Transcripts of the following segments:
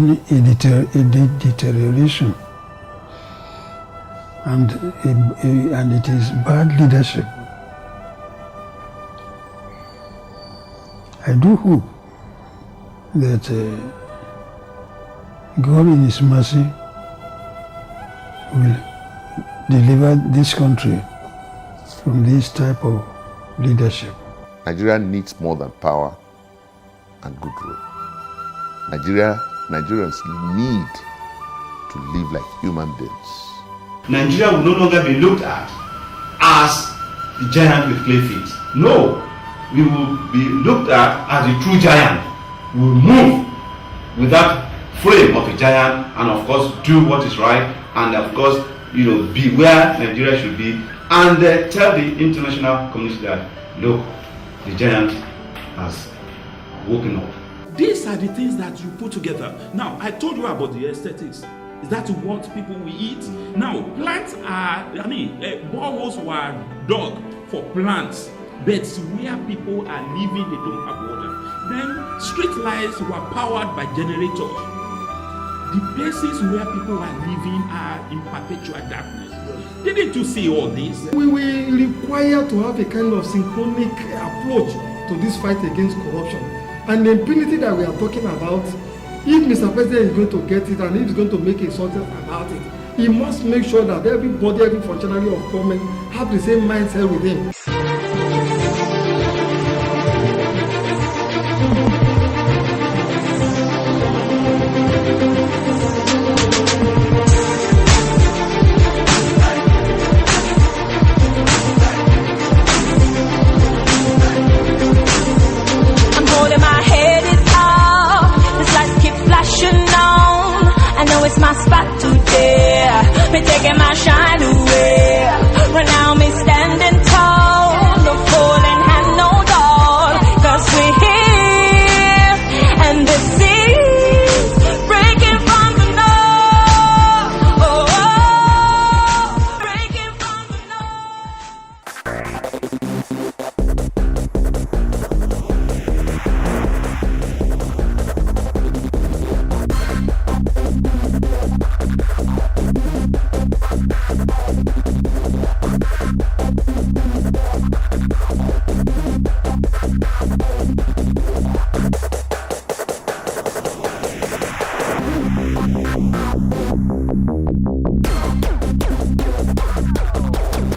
seen a deterioration, and it is bad leadership. I do hope that God in His mercy will deliver this country from this type of leadership. Nigeria needs more than power and good rule. Nigerians need to live like human beings. Nigeria will no longer be looked at as the giant with clay feet. No, we will be looked at as the true giant. We will move with that frame of a giant, and of course do what is right, and of course, be where Nigeria should be, and tell the international community that, look, the giant has woken up. These are the things that you put together. Now, I told you about the aesthetics. Is that what people will eat? Now, plants are, boreholes were dug for plants, but where people are living, they don't have water. Then, street lights were powered by generators. The places where people are living are in perpetual darkness. Didn't you see all this? We will require to have a kind of synchronic approach to this fight against corruption. And the impunity that we are talking about, if Mr. President is going to get it and if he's going to make a success about it, he must make sure that everybody, every functionary of government have the same mindset with him. It's my spot today. Me taking my shine away. Right now me standing tall, no falling hand, no dog. 'Cause we're here, and the seas breaking from the north. Oh, breaking from the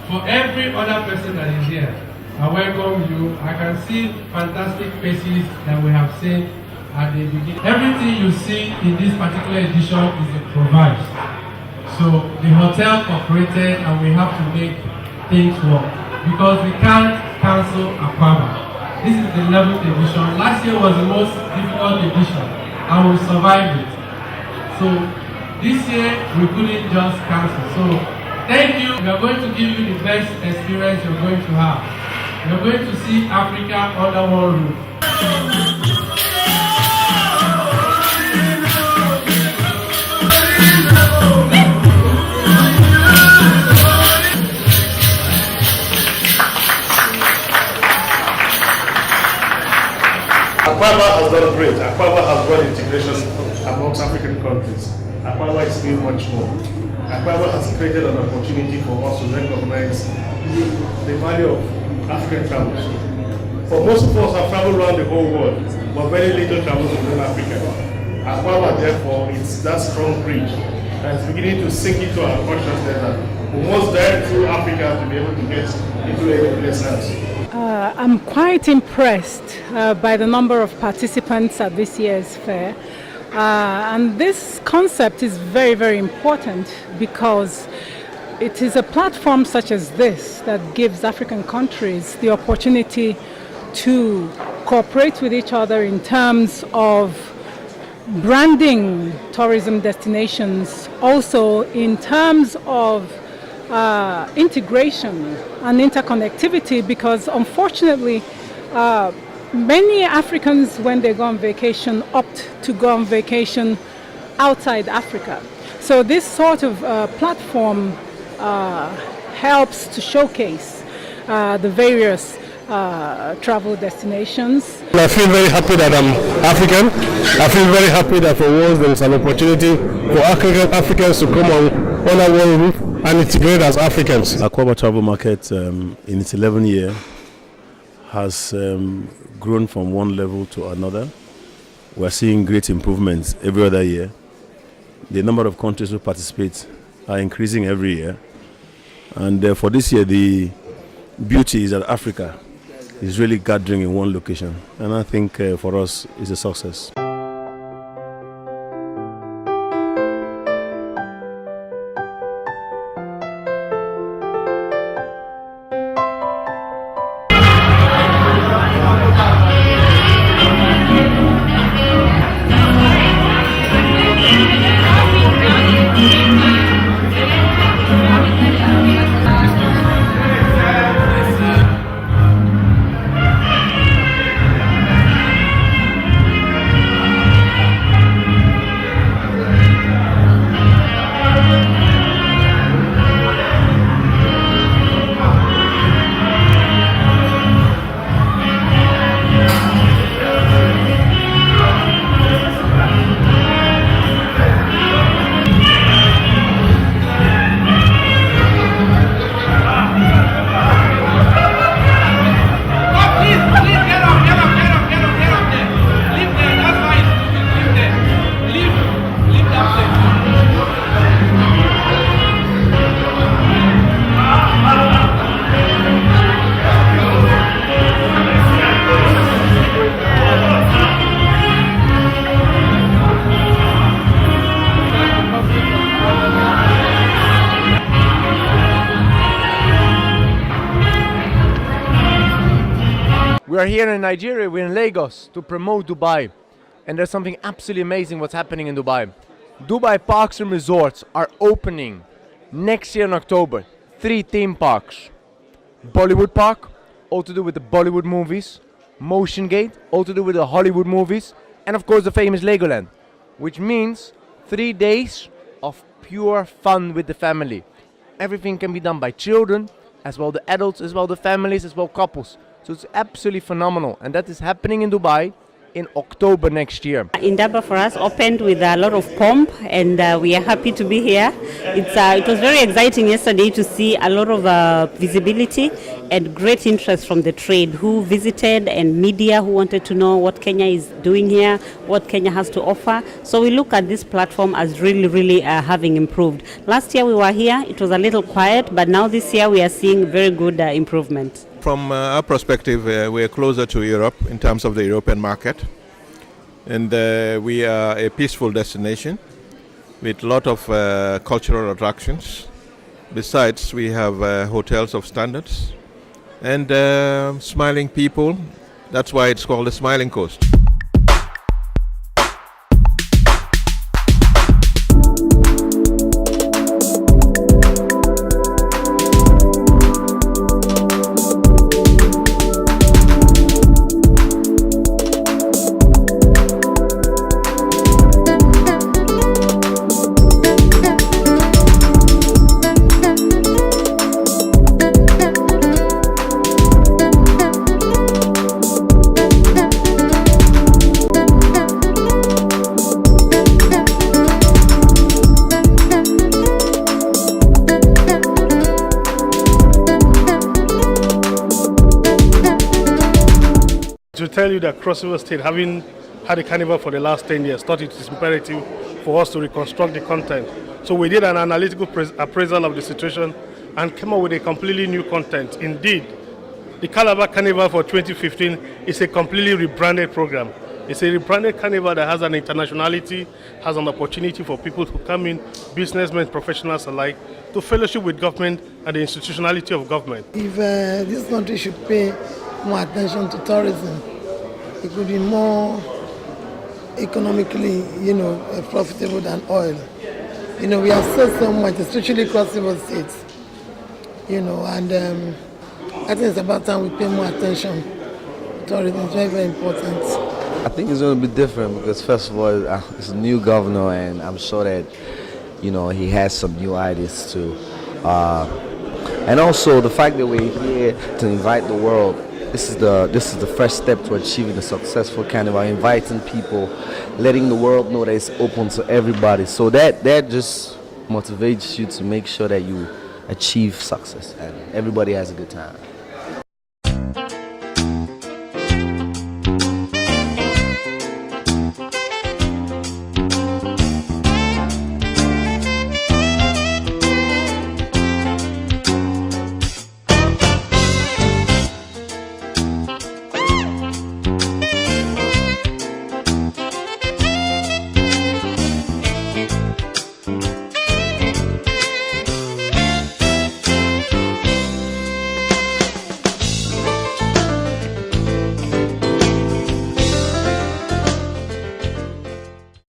For every other person that is here, I welcome you. I can see fantastic faces that we have seen at the beginning. Everything you see in this particular edition is improvised. So the hotel cooperated and we have to make things work because we can't cancel Akwaaba. This is the 11th edition. Last year was the most difficult edition and we survived it. So this year we couldn't just cancel. So thank you. We are going to give you the best experience you're going to have. You're going to see Africa under one roof. Akwaaba has done great. Akwaaba has brought integration amongst African countries. Akwaaba is doing much more. Akwaaba has created an opportunity for us to recognize the value of African travels. For most of us have traveled around the whole world, but very little travels within Africa. Akwaaba, therefore, it's that strong bridge that is beginning to sink into our consciousness that we must dive through Africa to be able to get into any place else. I'm quite impressed by the number of participants at this year's fair. And this concept is very, very important because it is a platform such as this that gives African countries the opportunity to cooperate with each other in terms of branding tourism destinations, also in terms of integration and interconnectivity, because unfortunately many Africans, when they go on vacation, opt to go on vacation outside Africa. So this sort of platform helps to showcase the various travel destinations. I feel very happy that I'm African. I feel very happy that for once there is an opportunity for Africans to come on our one roof and integrate as Africans. Akwaaba travel market in its 11th year has grown from one level to another. We're seeing great improvements every other year. The number of countries who participate are increasing every year. And for this year, the beauty is that Africa is really gathering in one location. And I think for us, it's a success. We are here in Nigeria, we're in Lagos to promote Dubai. And there's something absolutely amazing what's happening in Dubai. Dubai Parks and Resorts are opening next year in October. 3 theme parks. Bollywood Park, all to do with the Bollywood movies. Motion Gate, all to do with the Hollywood movies. And of course the famous Legoland. Which means 3 days of pure fun with the family. Everything can be done by children, as well the adults, as well the families, as well couples. So it's absolutely phenomenal, and that is happening in Dubai in October next year. Indaba for us opened with a lot of pomp, and we are happy to be here. It was very exciting yesterday to see a lot of visibility and great interest from the trade who visited and media who wanted to know what Kenya is doing here, what Kenya has to offer. So we look at this platform as really having improved. Last year we were here, it was a little quiet, but now this year we are seeing very good improvement. From our perspective, we are closer to Europe in terms of the European market. And we are a peaceful destination with a lot of cultural attractions. Besides, we have hotels of standards and smiling people. That's why it's called the Smiling Coast. To tell you that Cross River State, having had a carnival for the last 10 years, thought it is imperative for us to reconstruct the content. So we did an analytical appraisal of the situation and came up with a completely new content. Indeed, the Calabar Carnival for 2015 is a completely rebranded program. It's a rebranded carnival that has an internationality, has an opportunity for people to come in, businessmen, professionals alike, to fellowship with government and the institutionality of government. If this country should pay more attention to tourism, it could be more economically, profitable than oil. We have sold so much, especially Cross River State. And I think it's about time we pay more attention to tourism. It's very important. I think it's going to be different because, first of all, it's a new governor, and I'm sure that, he has some new ideas too. And also the fact that we're here to invite the world this is the first step to achieving a successful carnival, inviting people, letting the world know that it's open to everybody. So that just motivates you to make sure that you achieve success and everybody has a good time.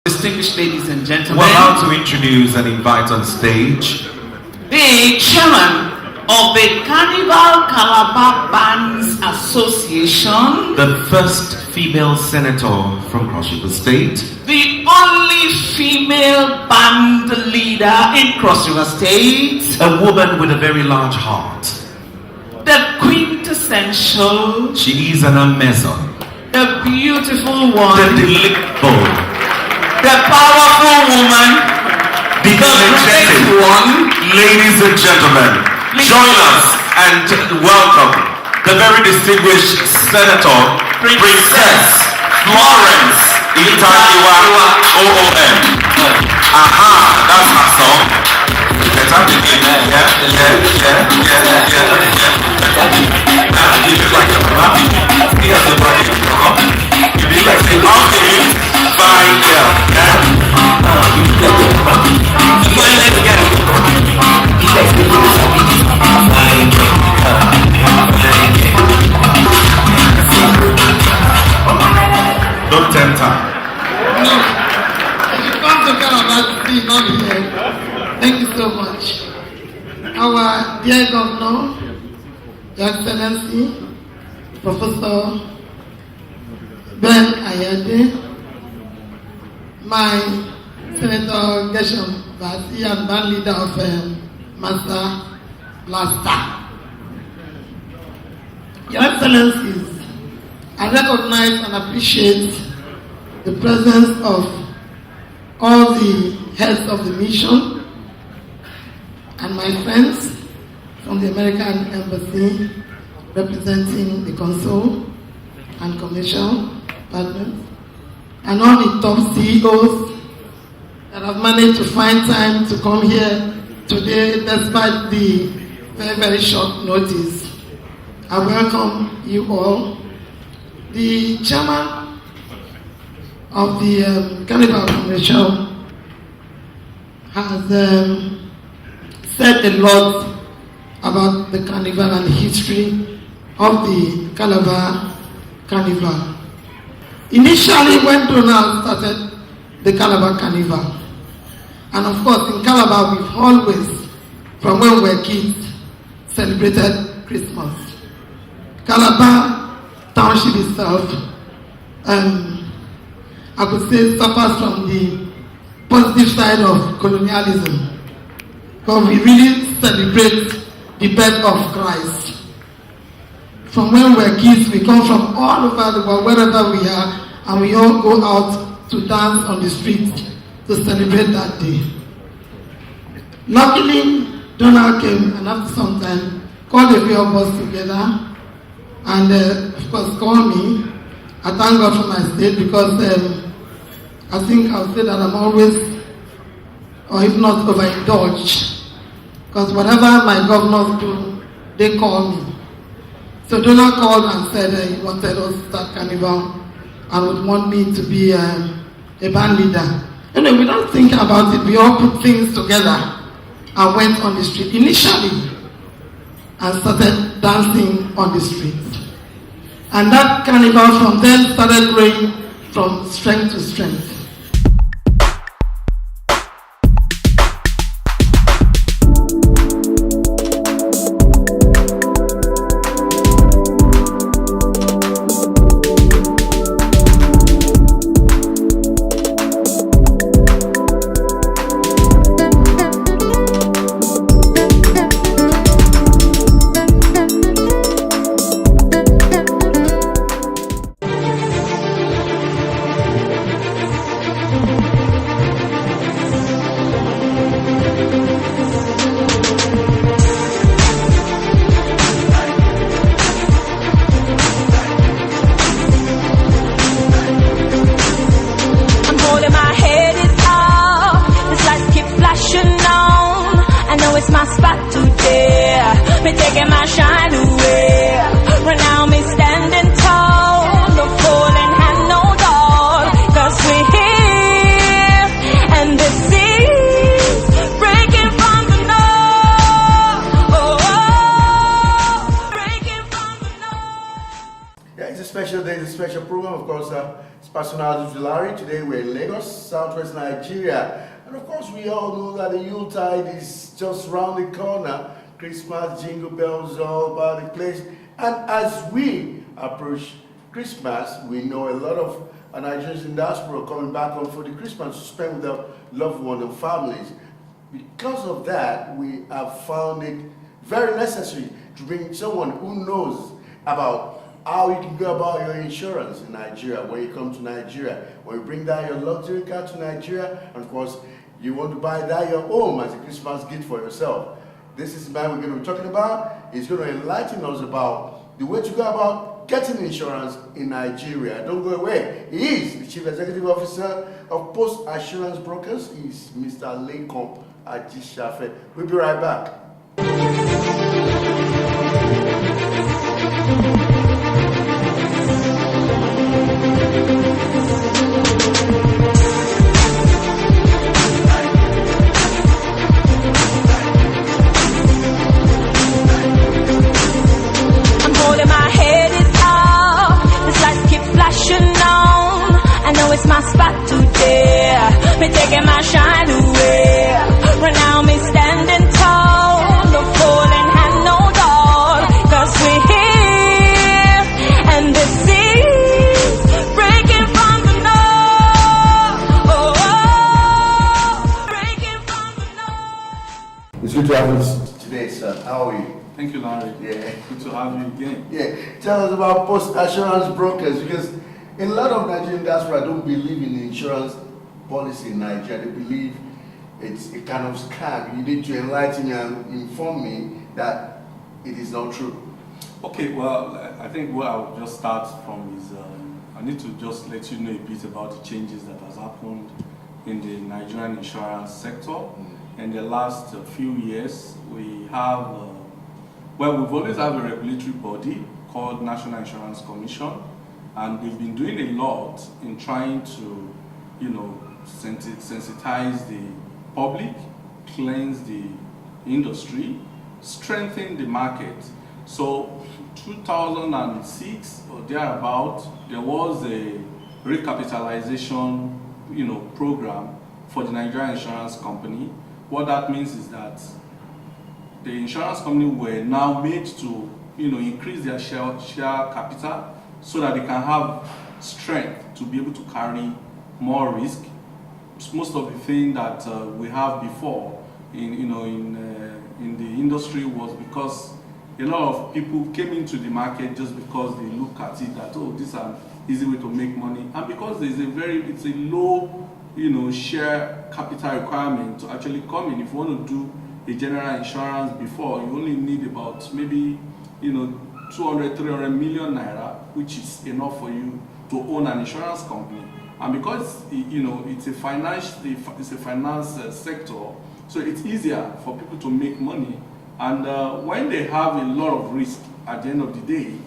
Distinguished ladies and gentlemen, we're about to introduce and invite on stage the chairman of the Carnival Calabar Bands Association, the first female senator from Cross River State, the only female band leader in Cross River State, a woman with a very large heart. The quintessential, she is an Amazon, the beautiful one, the delectable, the powerful woman, the energetic one. Ladies and gentlemen, join us and welcome the very distinguished Senator, Princess Florence Itagiwa OOM. Aha, that's her song. Better begin. Yeah. You look like a mama. Here's the body. You look like a mountain. Fine girl. Let's get it. Don't tempt her. No. If you come to Calabar to see, not here. Thank you so much. Our dear Governor, Your Excellency, Professor Ben Ayade, my Senator Gershom Basi and band leader of Master Blaster. Your Excellencies, I recognize and appreciate the presence of all the heads of the mission and my friends from the American Embassy representing the Consul and commercial partners, and all the top CEOs that have managed to find time to come here today despite the very, very short notice. I welcome you all. The chairman of the Carnival Commercial has said a lot about the Carnival and the history of the Calabar Carnival. Initially, when Donald started the Calabar Carnival, and of course in Calabar we've always, from when we were kids, celebrated Christmas. Calabar Township itself, I could say, suffers from the positive side of colonialism, but we really celebrate the birth of Christ. From when we were kids, we come from all over the world, wherever we are, and we all go out to dance on the streets to celebrate that day. Luckily, Donald came, and after some time, called a few of us together, and of course called me. I thank God for my state, because I think I'll say that I'm always, or if not overindulged, because whatever my governors do, they call me. So Donald called and said he wanted us to start Carnival and would want me to be a band leader. Anyway, without thinking about it, we all put things together and went on the street initially and started dancing on the street. And that Carnival from then started growing from strength to strength. Me taking my shine away. Right now me standing tall, no falling hand, no doll. 'Cause we're here, and this is breaking from the north. Oh, breaking from the north. Yeah, it's a special day, it's a special program. Of course, it's Personal July. Today we're in Lagos, Southwest Nigeria. And of course, we all know that the Yuletide is just round the corner. Christmas, jingle bells all about the place. And as we approach Christmas, we know a lot of Nigerians in diaspora coming back home for the Christmas to spend with their loved ones and families. Because of that, we have found it very necessary to bring someone who knows about how you can go about your insurance in Nigeria when you come to Nigeria. When you bring down your luxury car to Nigeria, and of course, you want to buy that your home as a Christmas gift for yourself. This is the man we're going to be talking about. He's going to enlighten us about the way to go about getting insurance in Nigeria. Don't go away. He is the Chief Executive Officer of Post Assurance Brokers. He's Mr. Lekan Ajisafe. We'll be right back. It's my spot today. Me taking my shine away. Right now me standing tall, no falling hand, no doll. 'Cause we're here, and this is breaking from the north. Oh, breaking from the north. It's good to have you today, sir. How are you? Thank you, Larry. Yeah. Good to have you again. Yeah. Tell us about Post Assurance Brokers, because a lot of Nigerian diaspora don't believe in the insurance policy in Nigeria. They believe it's a kind of scam. You need to enlighten me and inform me that it is not true. Okay, well, I think what I'll just start from is I need to just let you know a bit about the changes that has happened in the Nigerian insurance sector. In the last few years, we have, we've always had a regulatory body called National Insurance Commission. And they've been doing a lot in trying to, sensitize the public, cleanse the industry, strengthen the market. So 2006 or thereabout, there was a recapitalization, program for the Nigerian Insurance Company. What that means is that the insurance company were now made to, increase their share capital, so that they can have strength to be able to carry more risk. Most of the thing that we have before in the industry was because a lot of people came into the market just because they look at it that, oh, this is an easy way to make money, and because it's a low share capital requirement to actually come in. If you want to do a general insurance before, you only need about maybe 200-300 million naira, which is enough for you to own an insurance company. And because it's a finance sector, so it's easier for people to make money. And when they have a lot of risk at the end of the day,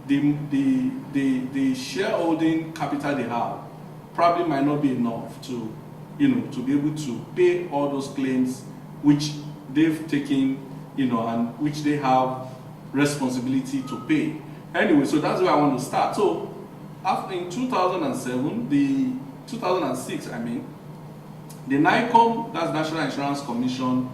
the shareholding capital they have probably might not be enough to to be able to pay all those claims which they've taken, and which they have responsibility to pay. Anyway, so that's where I want to start. So after in 2006, the NICOM, that's National Insurance Commission,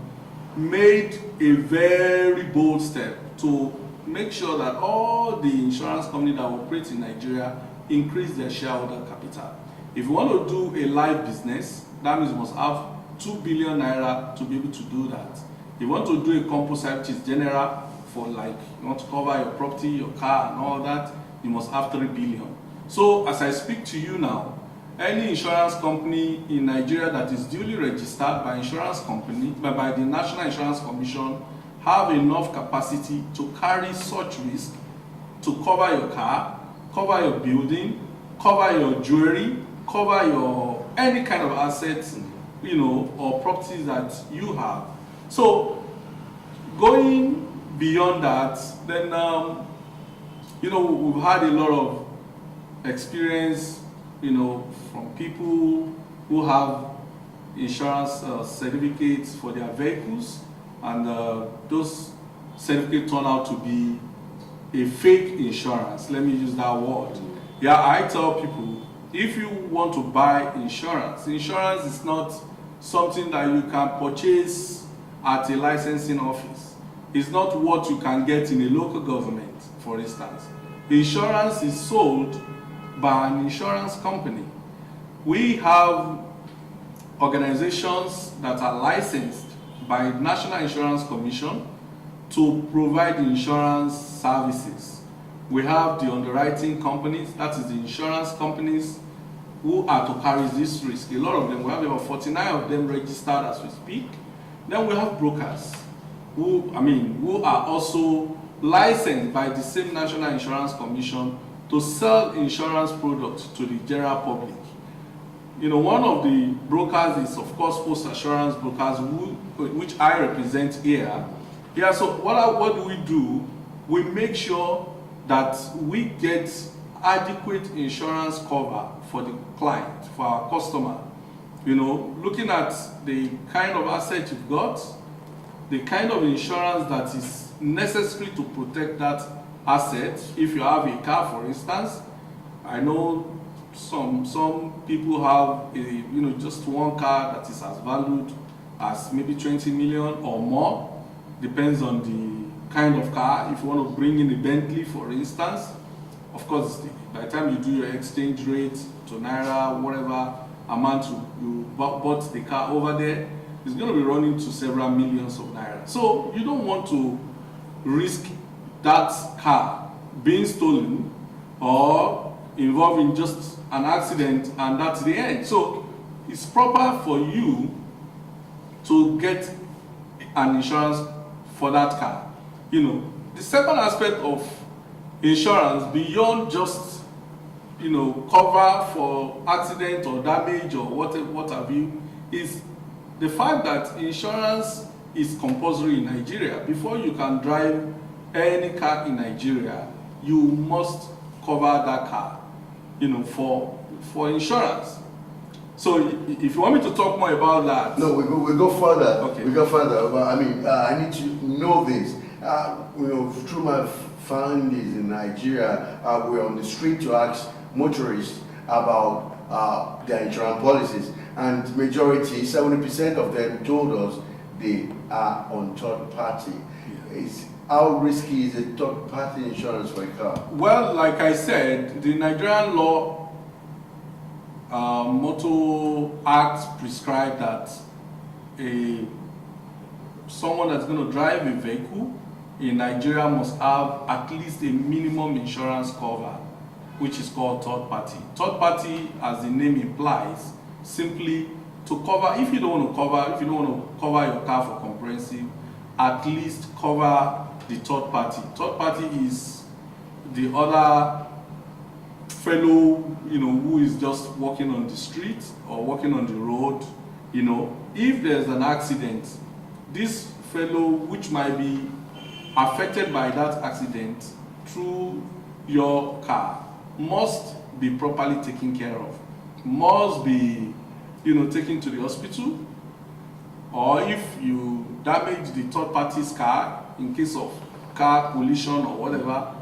made a very bold step to make sure that all the insurance companies that operate in Nigeria increase their shareholder capital. If you want to do a live business, that means you must have 2 billion naira to be able to do that. If you want to do a composite, which is general, for like you want to cover your property, your car and all that, you must have 3 billion. So as I speak to you now, any insurance company in Nigeria that is duly registered by by the National Insurance Commission have enough capacity to carry such risk to cover your car, cover your building, cover your jewelry, cover your any kind of assets, or properties that you have. So going beyond that, then we've had a lot of experience, from people who have insurance certificates for their vehicles, and those certificates turn out to be a fake insurance. Let me use that word. Yeah, I tell people, if you want to buy insurance is not something that you can purchase at a licensing office. It's not what you can get in a local government, for instance. Insurance is sold by an insurance company. We have organizations that are licensed by the National Insurance Commission to provide insurance services. We have the underwriting companies, that is the insurance companies who are to carry this risk. A lot of them, we have about 49 of them registered as we speak. Then we have brokers who are also licensed by the same National Insurance Commission to sell insurance products to the general public. One of the brokers is, of course, Post Assurance Brokers, which I represent here. Yeah, so what do we do? We make sure that we get adequate insurance cover for the client, for our customer. Looking at the kind of asset you've got, the kind of insurance that is necessary to protect that asset. If you have a car, for instance, I know some people have just one car that is as valued as maybe 20 million or more. Depends on the kind of car. If you want to bring in a Bentley, for instance, of course, by the time you do your exchange rate to Naira, whatever amount you bought the car over there, it's going to be running to several millions of Naira. So you don't want to risk that car being stolen or involving just an accident and that's the end. So it's proper for you to get an insurance for that car. The second aspect of insurance, beyond just cover for accident or damage or what have you, is the fact that insurance is compulsory in Nigeria. Before you can drive any car in Nigeria, you must cover that car for insurance. So if you want me to talk more about that. No, we go further. Okay. We go further. But I need to know this. Through my findings in Nigeria, we're on the street to ask motorists about their insurance policies, and majority, 70% of them told us they are on third party. How risky is a third party insurance for a car? Well, like I said, the Nigerian law Motor Act prescribe that someone that's going to drive a vehicle in Nigeria must have at least a minimum insurance cover, which is called third party. Third party, as the name implies, simply to cover, if you don't want to cover your car for comprehensive, at least cover the third party. Third party is the other fellow, who is just walking on the street or walking on the road. If there's an accident, this fellow, which might be affected by that accident through your car, must be properly taken care of, must be taken to the hospital, or if you damage the third party's car in case of car collision or whatever,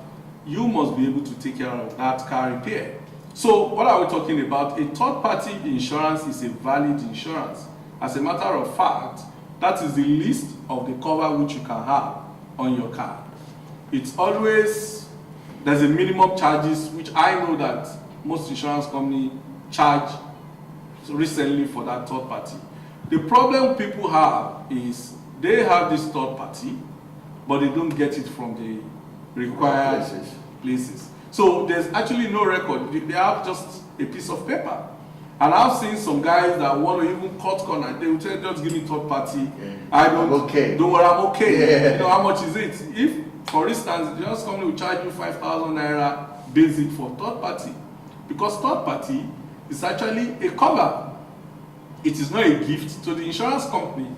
you must be able to take care of that car repair. So what are we talking about? A third party insurance is a valid insurance. As a matter of fact, that is the list of the cover which you can have on your car. It's always, there's a minimum charges, which I know that most insurance companies charge recently for that third party. The problem people have is they have this third party, but they don't get it from the required places. So there's actually no record. They have just a piece of paper. And I've seen some guys that want to even cut corner. They will tell you, just give me third party. Don't worry, I'm okay. Yeah. How much is it? If, for instance, the insurance company will charge you 5,000 Naira basic for third party, because third party is actually a cover. It is not a gift to the insurance company.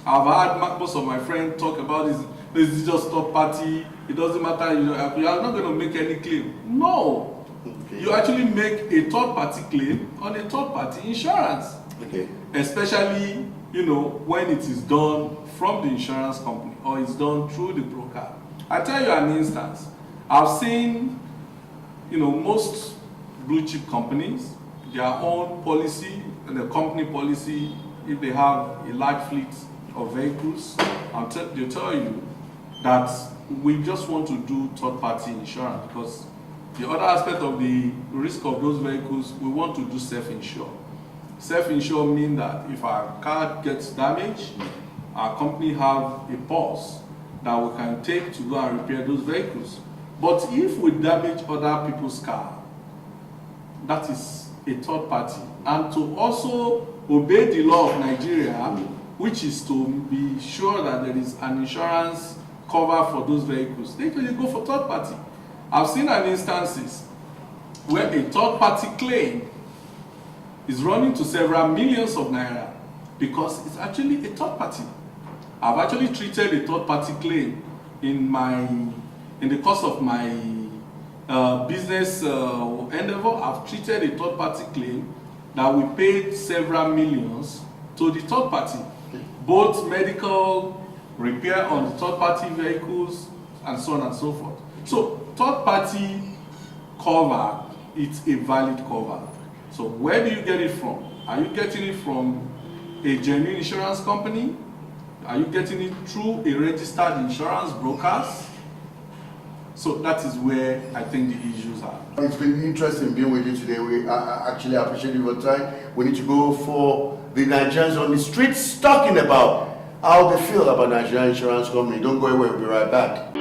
I've had most of my friends talk about this. this is just third party, it doesn't matter, you are not going to make any claim. No. Okay. You actually make a third party claim on a third party insurance. Okay. Especially, when it is done from the insurance company or it's done through the broker. I tell you an instance. I've seen, most blue chip companies, their own policy, the company policy, if they have a large fleet of vehicles, they tell you that we just want to do third-party insurance because the other aspect of the risk of those vehicles, we want to do self-insure. Self-insure means that if our car gets damaged, our company have a pulse that we can take to go and repair those vehicles. But if we damage other people's car, that is a third party. And to also obey the law of Nigeria, which is to be sure that there is an insurance cover for those vehicles, they usually go for third party. I've seen an instances where a third party claim is running to several millions of naira because it's actually a third party. I've actually treated a third party claim in the course of my business endeavor. I've treated a third party claim that we paid several millions to the third party, both medical, repair on the third party vehicles, and so on and so forth. So third party cover, it's a valid cover. So where do you get it from? Are you getting it from a genuine insurance company? Are you getting it through a registered insurance brokers? So that is where I think the issues are. It's been interesting being with you today. We actually appreciate your time. We need to go for the Nigerians on the streets talking about how they feel about Nigerian insurance company. Don't go away, we'll be right back.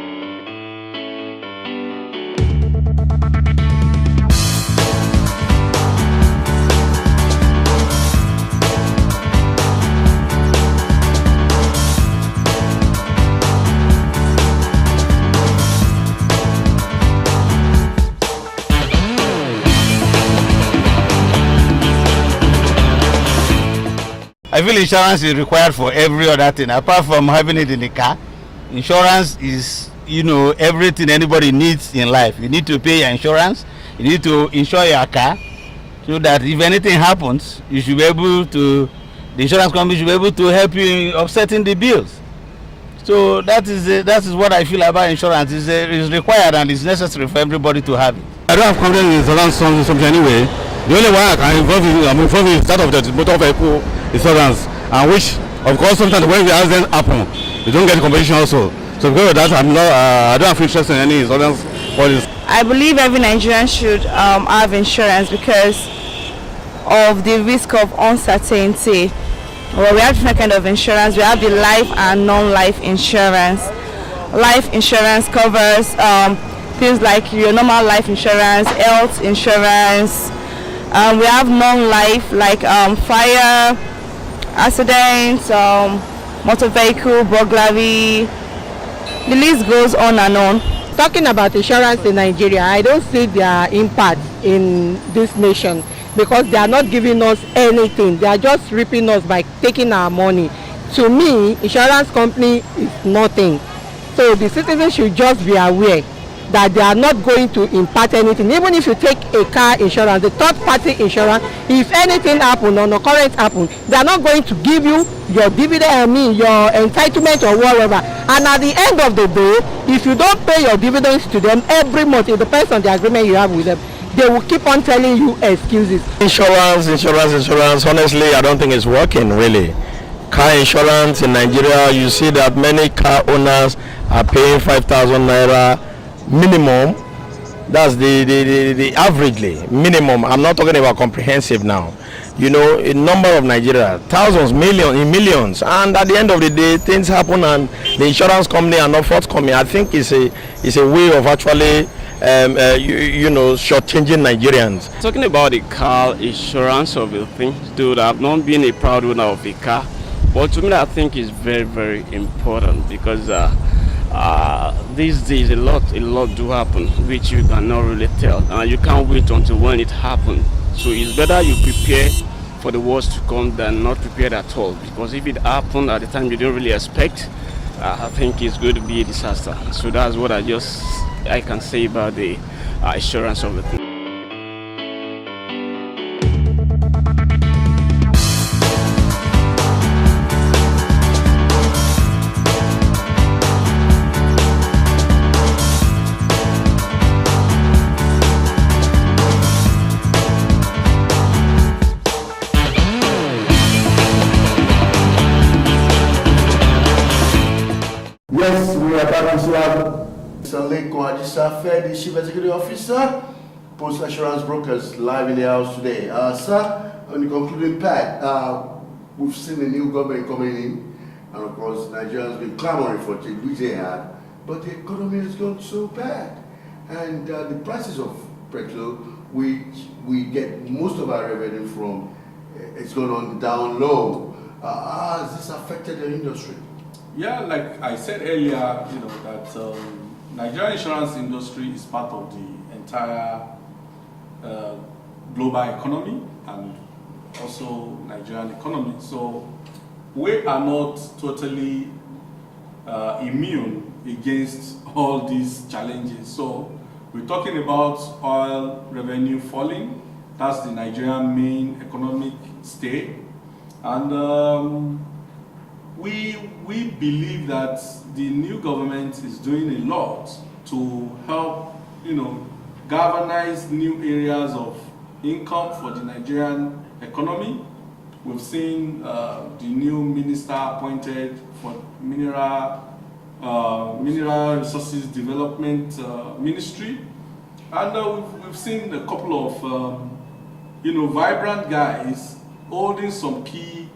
I feel insurance is required for every other thing apart from having it in the car. Insurance is, everything anybody needs in life. You need to pay your insurance. You need to insure your car so that if anything happens, you should be able to, the insurance company should be able to help you in offsetting the bills. So that is what I feel about insurance. It's required and it's necessary for everybody to have it. I don't have confidence in insurance something anyway. The only one I can involve is that of the motor vehicle insurance, and which, of course, sometimes when the accidents happen, you don't get compensation also. So because of that, I don't have interest in any insurance policy. I believe every Nigerian should have insurance because of the risk of uncertainty. Well, we have different kind of insurance. We have the life and non-life insurance. Life insurance covers things like your normal life insurance, health insurance. We have non-life like fire, accidents, motor vehicle, burglary. The list goes on and on. Talking about insurance in Nigeria, I don't see their impact in this nation because they are not giving us anything. They are just ripping us by taking our money. To me, insurance company is nothing. So the citizens should just be aware that they are not going to impart anything. Even if you take a car insurance, the third party insurance, if anything happen or no current happen, they are not going to give you your dividend, your entitlement or whatever. And at the end of the day, if you don't pay your dividends to them every month, it depends on the agreement you have with them, they will keep on telling you excuses. Insurance, honestly, I don't think it's working really. Car insurance in Nigeria, you see that many car owners are paying 5,000 naira minimum. That's the averagely minimum. I'm not talking about comprehensive now. A number of Nigeria, thousands, millions, and at the end of the day, things happen and the insurance company are not forthcoming. I think it's a way of actually shortchanging Nigerians. Talking about the car insurance of the thing, dude, I've not been a proud owner of a car, but to me I think it's very, very important because these days a lot do happen which you cannot really tell, and you can't wait until when it happens. So it's better you prepare for the worst to come than not prepared at all, because if it happened at the time you didn't really expect, I think it's going to be a disaster. So that's what I can say about the assurance of the thing. Yes, we are back to have Mr. Lekan Ajisafe, the Chief Executive Officer, Post Assurance Brokers, live in the house today. Sir, on the concluding part, we've seen a new government coming in, and of course, Nigerians have been clamoring for change, which they had, but the economy has gone so bad. And the prices of petrol, which we get most of our revenue from, it's gone on down low. Has this affected the industry? Yeah, like I said earlier, that Nigerian insurance industry is part of the entire global economy and also Nigerian economy. So we are not totally immune against all these challenges. So we're talking about oil revenue falling. That's the Nigerian main economic stay. And we believe that the new government is doing a lot to help, galvanize new areas of income for the Nigerian economy. We've seen the new minister appointed for mineral resources development ministry, and we've seen a couple of vibrant guys holding some key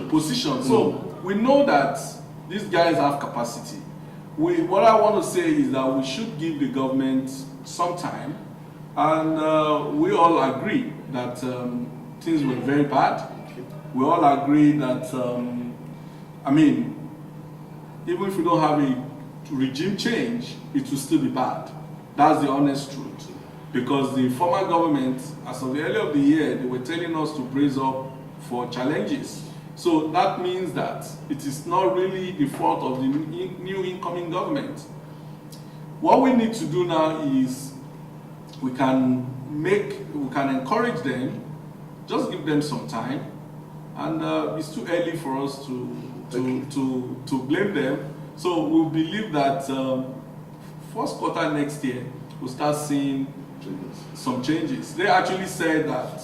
position. So we know that these guys have capacity. What I want to say is that we should give the government some time, and we all agree that things were very bad. We all agree that, even if we don't have a regime change, it will still be bad. That's the honest truth. Because the former government, as of the early of the year, they were telling us to brace up for challenges. So that means that it is not really the fault of the new incoming government. What we need to do now is we can encourage them, just give them some time, and it's too early for us to blame them. So we believe that first quarter next year we'll start seeing some changes. They actually said that,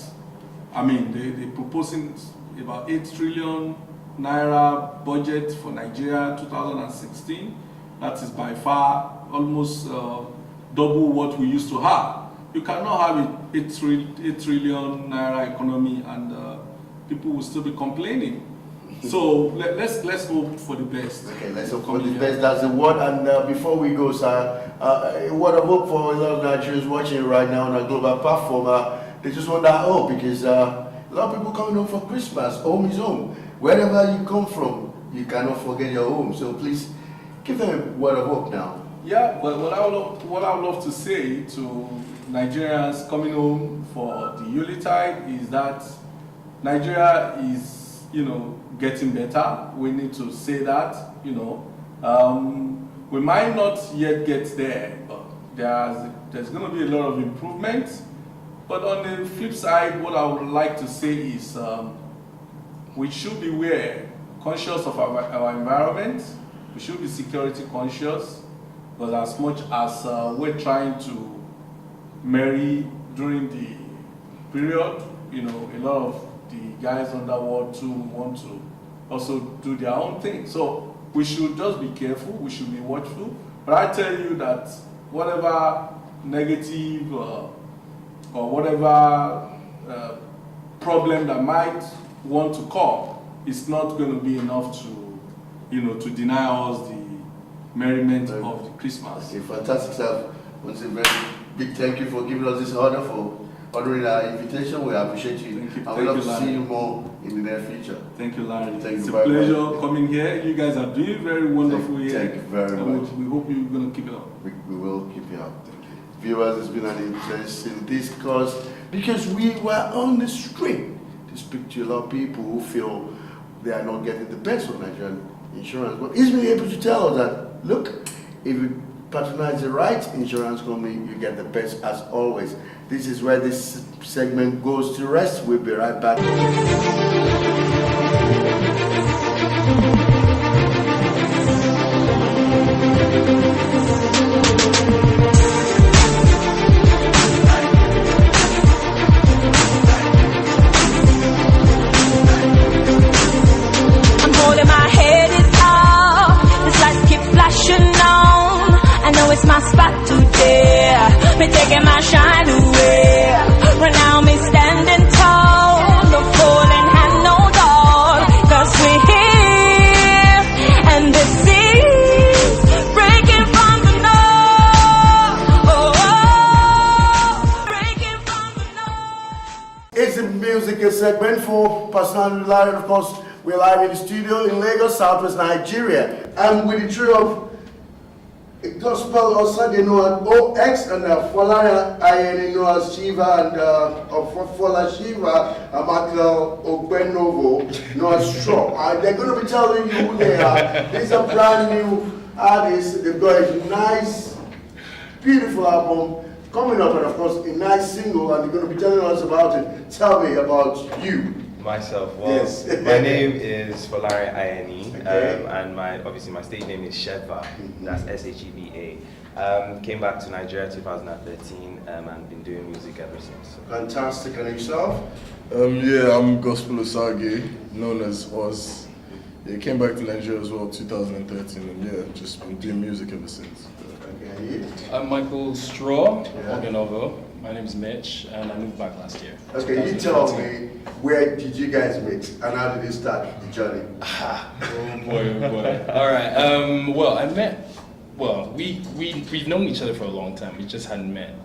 they're proposing about 8 trillion naira budget for Nigeria 2016. That is by far almost double what we used to have. You cannot have an 8 trillion naira economy and people will still be complaining. So let's hope for the best. Okay, let's hope for the best. That's the word. And before we go, sir, a word of hope for a lot of Nigerians watching right now on a global platform. They just want that hope because a lot of people coming home for Christmas. Home is home. Wherever you come from, you cannot forget your home. So please give them a word of hope now. Yeah, but what I would love to say to Nigerians coming home for the Yuletide is that Nigeria is, getting better. We need to say that, we might not yet get there, but there's going to be a lot of improvement. But on the flip side, what I would like to say is we should be conscious of our environment. We should be security conscious, because as much as we're trying to marry during the period, a lot of the guys underworld too want to also do their own thing. So we should just be careful, we should be watchful. But I tell you that whatever negative or whatever problem that might want to come, it's not going to be enough to deny us the merriment of the Christmas. Okay, fantastic stuff. Once a very big thank you for giving us this honor, for honoring our invitation. We appreciate you. Thank you. And we'd love to see you more in the near future. Thank you, Larry. It's a pleasure coming here. You guys are doing very wonderful here. Thank you very much. We hope you're going to keep it up. We will keep it up. Viewers, it's been an interesting discourse because we were on the street. you speak to a lot of people who feel they are not getting the best of Nigerian insurance. But he's been able to tell us that, look, if you patronize the right insurance company, you get the best as always. This is where this segment goes to rest. We'll be right back. I'm holding my head is up. This lights keep flashing on. I know it's my spot today. Me taking my shine away. Right now me standing tall. No falling hand, no door. 'Cause we're here. And this is breaking from the north. Breaking from the north. It's a musical segment for Personal Live. Of course, we're live in the studio in Lagos, Southwest Nigeria. I'm with the trio of gospel also they know as OX and Folari Ayeni know as Shiva and Fola Shiva Michael Ogbenovo know as Straw. They're going to be telling you who they are. These are brand new artists. They've got a nice, beautiful album coming up, and of course a nice single, and they're going to be telling us about it. Tell me about you. Myself, well, Yes. my name is Folari Ayeni, Okay. and obviously my stage name is Sheva, that's S-H-E-V-A. Came back to Nigeria 2013 and been doing music ever since. Fantastic, and yourself? Yeah, I'm Gospel Osage, known as Oz. Yeah, came back to Nigeria as well 2013, and yeah, just been doing music ever since. I'm Michael Straw, Organovo. My name is Mitch, and I moved back last year. Okay, you tell me, where did you guys meet and how did you start the journey? Oh boy, oh boy. All right. Well, I met. Well, we've known each other for a long time. We just hadn't met.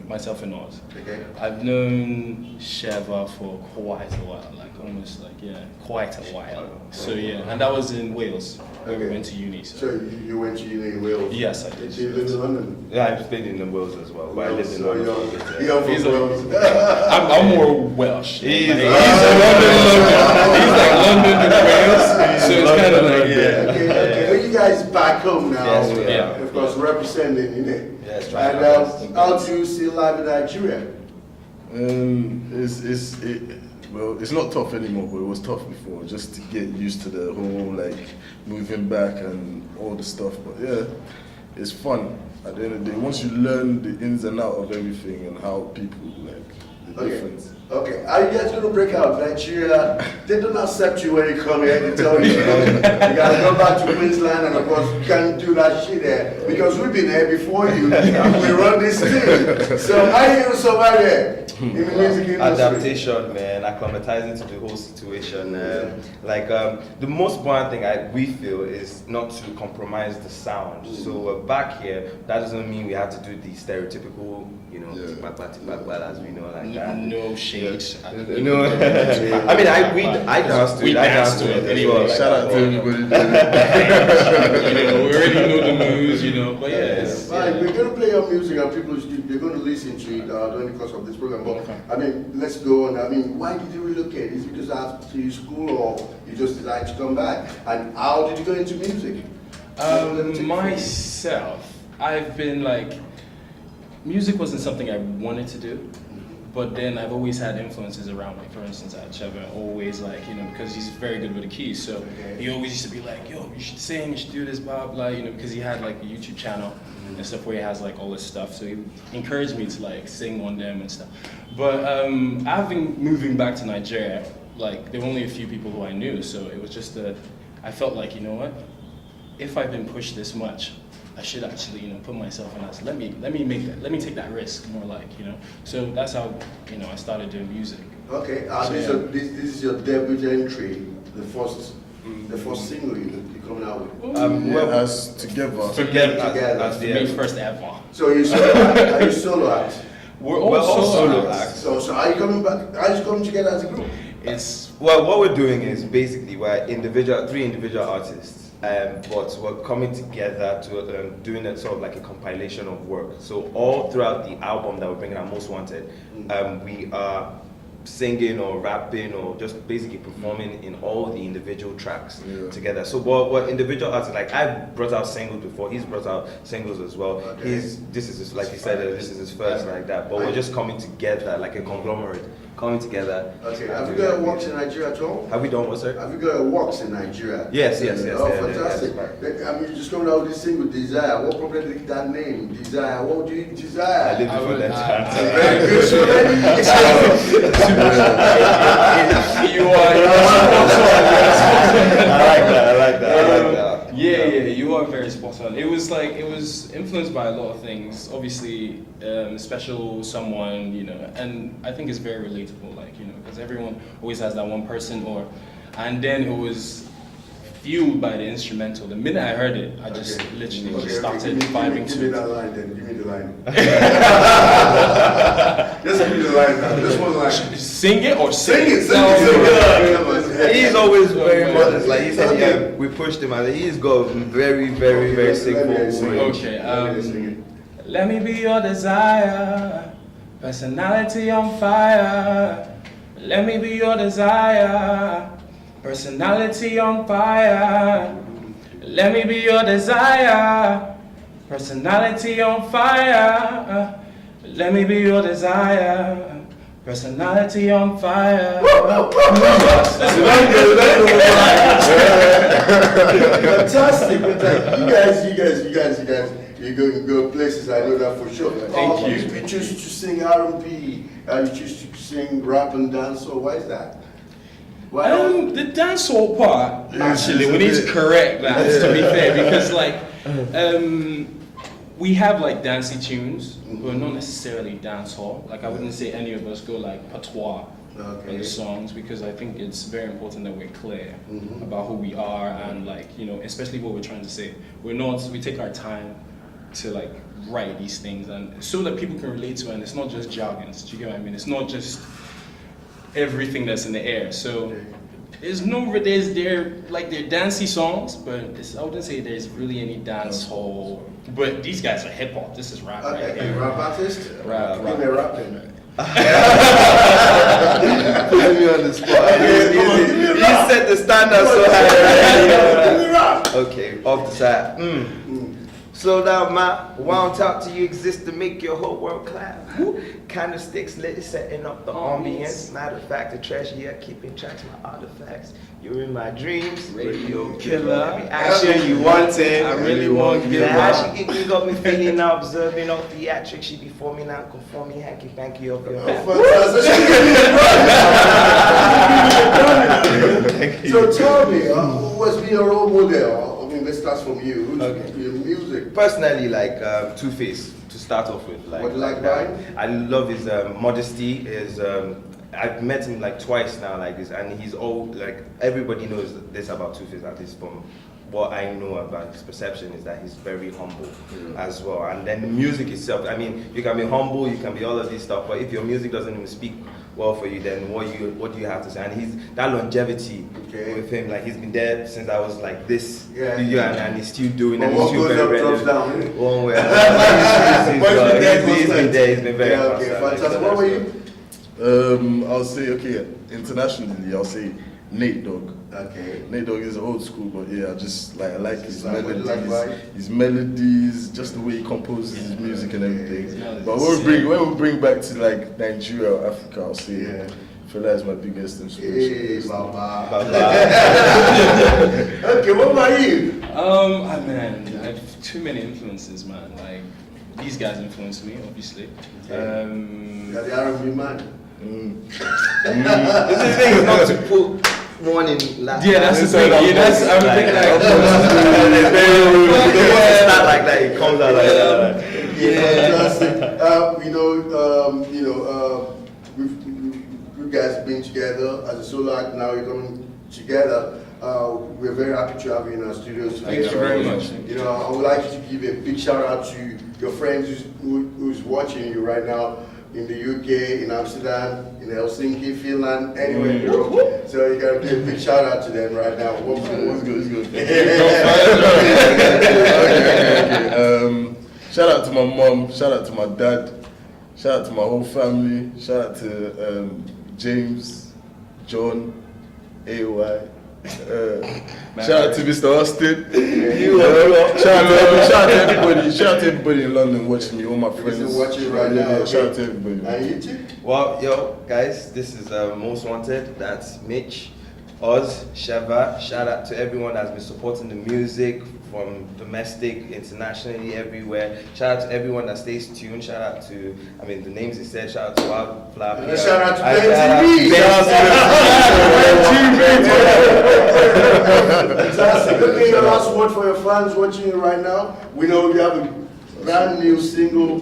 Myself and Oz. Okay. I've known Sheva for quite a while, quite a while. So yeah, and that was in Wales, where we went to uni. So you went to uni in Wales? Yes, I did. Did you live in London? Yeah, I've stayed in Wales as well, but I lived in London. You're from Wales. I'm more Welsh. He's like London to Wales, so it's kind of like Okay, well, you guys back home now. Yes, we are. Of course, representing, you know. Yes, And how do you see life in Nigeria? It's not tough anymore, but it was tough before, just to get used to the whole moving back and all the stuff. But yeah, it's fun. At the end of the day, once you learn the ins and outs of everything and how people the difference. Okay, are you guys going to break out? Nigeria, they don't accept you when you come here. They tell you, you got to go back to Queensland, and of course, you can't do that shit there because we've been there before you and we run this thing. So, how are you going to survive here in the music industry? Adaptation, man, acclimatizing to the whole situation. The most important thing we feel is not to compromise the sound. So back here, that doesn't mean we have to do the stereotypical, as we know, like that. No shade. I mean, I danced to it. I danced to it as well. Shout out to everybody. We already know the moves, but yeah. Right, we're going to play your music and people, they're going to listen to it during the course of this program. But, I mean, let's go on. I mean, why did you relocate? Is it because after school or you just decided to come back? And how did you go into music? Myself, I've been music wasn't something I wanted to do. But then I've always had influences around me. For instance, I had Trevor always because he's very good with the keys. So he always used to be like, yo, you should sing, you should do this, blah, blah, because he had a YouTube channel and stuff where he has all this stuff. So he encouraged me to sing on them and stuff. But having moving back to Nigeria, there were only a few people who I knew. So it was just I felt like, you know what, if I've been pushed this much, I should actually, put myself in that. Let me take that risk more So that's how, I started doing music. Okay, this is your debut entry, the first single you're coming out with. As Together. That's the first ever. So are you solo act? We're all solo acts. So are you coming back? Are you coming together as a group? What we're doing is basically we're three individual artists. But we're coming together to doing a sort of a compilation of work. So all throughout the album that we're bringing out, Most Wanted, we are singing or rapping or just basically performing in all the individual tracks together. So what individual artists, like I've brought out singles before, he's brought out singles as well. This is his, like he said, this is his first like that. But we're just coming together like a conglomerate, coming together. Okay, have you got works in Nigeria at all? Have we done what, sir? Have you got works in Nigeria? Yes. Oh, Yeah, fantastic. I mean, you just coming out with this thing with Desire. What probably did that name? Desire. What do you desire? I live before that chance. Very good. So many. You are. I like that. Yeah, you are very spot on. It was influenced by a lot of things. Obviously, special someone, and I think it's very relatable, because everyone always has that one person, and then it was fueled by the instrumental. The minute I heard it, I just literally started vibing to it. Give me that line then. Give me the line. Just give me the line now. Just one line. Sing it or sing it. He's always very modest. Like he said, we pushed him, and he's got very, very, very simple. Okay. Let me be your desire, personality on fire. Let me be your desire, personality on fire. Let me be your desire, personality on fire. Let me be your desire, personality on fire. Fantastic. You go places, I know that for sure. Thank you. You choose to sing R&B, you choose to sing rap and dance, so why is that? The dancehall part, actually, we need to correct that, to be fair, because we have dancey tunes, but not necessarily dancehall. I wouldn't say any of us go patois in the songs, because I think it's very important that we're clear about who we are and especially what we're trying to say. We take our time to write these things and so that people can relate to it, and it's not just jargons. Do you get what I mean? It's not just everything that's in the air. So they're dancey songs, but I wouldn't say there's really any dance hall. But these guys are hip hop. This is rap. Okay, right here. rap artist? Rap. Give me a rap then. Put me on the spot. He set the standard so high. Okay, off the side. Slow down, ma. Wound talk to you exist to make your whole world clap. Kind of sticks lit, setting up the ambience. Matter of fact, the treasure, keeping track of my artifacts. You're in my dreams, radio killer. Every action you wanted, I really won't give up. She got me feeling now, observing all theatrics. She before me now, conforming, hanky panky up your back. So tell me, who has been your role model? Let's start from you. Who's your music? Personally, Two-Face to start off with. What do you like about him? I love his modesty. I've met him twice now, and he's all everybody knows this about Two-Face, at least from what I know about his perception, is that he's very humble as well. And then the music itself, I mean, you can be humble, you can be all of this stuff, but if your music doesn't even speak well for you, then what do you have to say? And that longevity with him, he's been there since I was this, and he's still doing, and he's still very relevant. One way. He's been there. He's been very fantastic. What were you? I'll say internationally, I'll say Nate Dogg. Okay. Nate Dogg is old school, but I like his melodies, just the way he composes his music and everything. But when we bring back to Nigeria or Africa, I'll say Fela is my biggest inspiration. Okay, what about you? Man, I have too many influences, man. These guys influenced me, obviously. You're the R&B man. The thing is not to put one in last. Yeah, that's the thing. I'm thinking start like that. It comes out like that. Fantastic. You guys being together as a solo act, now you're coming together. We're very happy to have you in our studios. Thank you very much. I would like you to give a big shout out to your friends who's watching you right now in the UK, in Amsterdam, in Helsinki, Finland, anywhere in Europe. So you gotta give a big shout out to them right now. What's good? Okay. Shout out to my mom, shout out to my dad, shout out to my whole family, shout out to James, John, AY. Shout out to Mr. Austin. Shout out to everybody in London watching me, all my friends. Watching right now. Shout out to everybody. And you too? Well, yo, guys, this is Most Wanted. That's Mitch, Oz, Sheva. Shout out to everyone that's been supporting the music from domestic, internationally, everywhere. Shout out to everyone that stays tuned. Shout out to, I mean, the names he said. Shout out to Wildflower. And shout out to Fancy. Okay, your last word for your fans watching you right now. We know you have a brand new single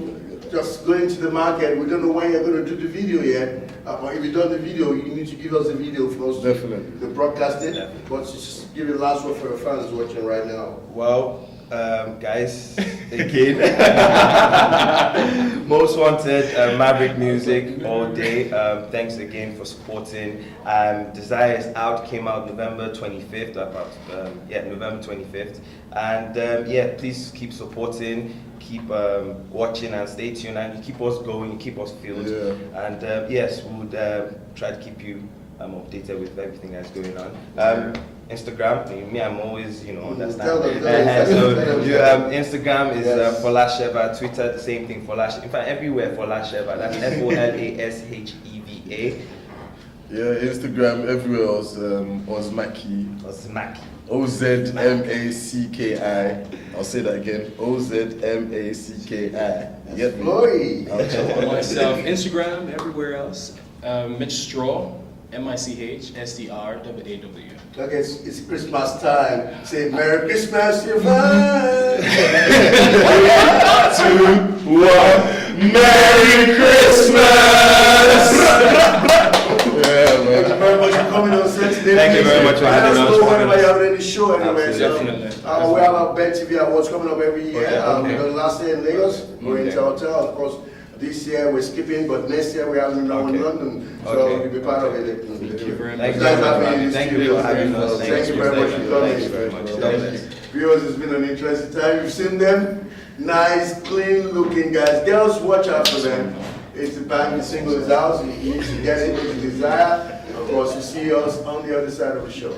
just going to the market. We don't know when you're going to do the video yet. But if you've done the video, you need to give us a video for us to broadcast it. But just give your last word for your fans watching right now. Well, guys, again, Most Wanted, Mavrik Music all day. Thanks again for supporting. Desire is out, came out November 25th, November 25th. And yeah, please keep supporting, keep watching and stay tuned, and you keep us going, you keep us fueled. And yes, we would try to keep you updated with everything that's going on. Instagram, me, I'm always, understand. Instagram is Folasheva, Twitter, the same thing, Folash. In fact, everywhere Folasheva. That's FOLASHEVA. Yeah, Instagram, everywhere else, Ozmaki. OZMACKI. I'll say that again. OZMACKI. Get me. Myself, Instagram, everywhere else. Mitch Straw, MICHSTRAW. Okay, it's Christmas time. Say Merry Christmas, your fans. 3, 2, 1. Merry Christmas! Thank you very much for coming on set today. Thank you very much for having us. Whenever you're on any show anyway. Definitely. We have our Ben TV Awards coming up every year. The last year in Lagos, we're in hotel. Of course, this year we're skipping, but next year we're having now in London. So you'll be part of it. Thank you very much. Thank you for having us. Thank you very much for coming. Thank you very much. Viewers, it's been an interesting time. You've seen them. Nice, clean looking guys. Girls, watch out for them. It's a band, the single is out. You need to get it with Desire. Of course, you see us on the other side of the show.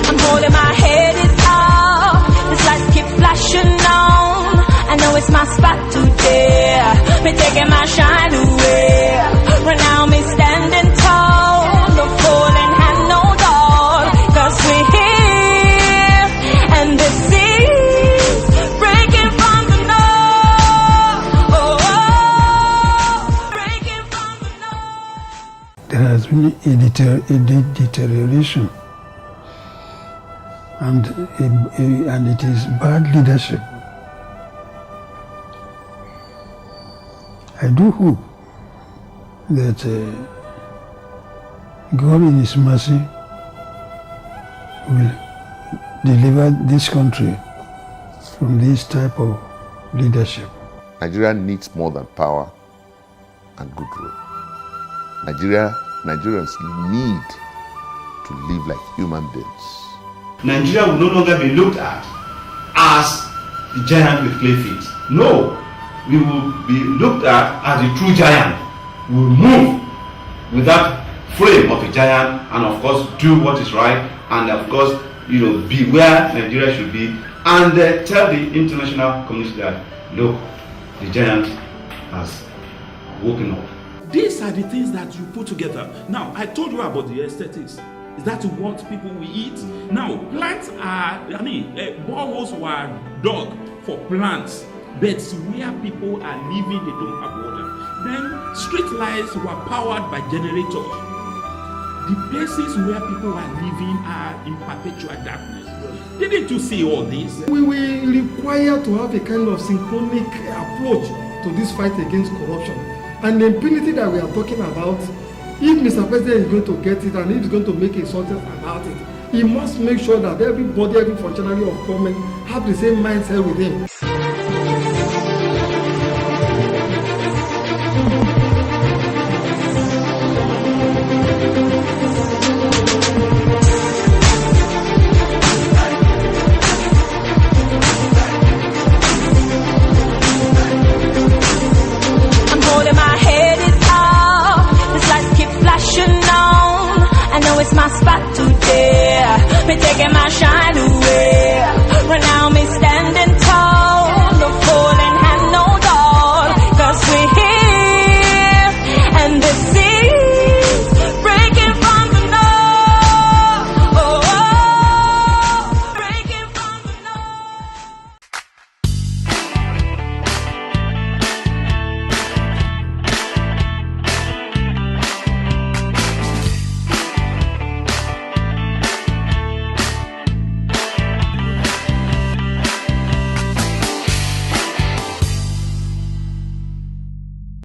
I'm holding my head is up. This lights keep flashing on. I know it's my spot today. Me taking my shine away. Right now me standing tall. No falling hand, no dog. 'Cause we're here. And the seas breaking from the north. Breaking from the north. There has been a deterioration. And it is bad leadership. I do hope that God in His mercy will deliver this country from this type of leadership. Nigeria needs more than power and good rule. Nigerians need to live like human beings. Nigeria will no longer be looked at as the giant with clay feet. No, we will be looked at as a true giant. We will move with that frame of a giant and of course do what is right and of course be where Nigeria should be and tell the international community that look, the giant has woken up. These are the things that you put together. Now, I told you about the aesthetics. Is that what people will eat? Now, plants are, boreholes were dug for plants, but where people are living, they don't have water. Then, street lights were powered by generators. The places where people are living are in perpetual darkness. Didn't you see all this? We will require to have a kind of synchronic approach to this fight against corruption. And the impunity that we are talking about, if Mr. President is going to get it and if he's going to make a success about it, he must make sure that everybody, every functionary of government have the same mindset with him. it's my spot today. Me taking my shine away.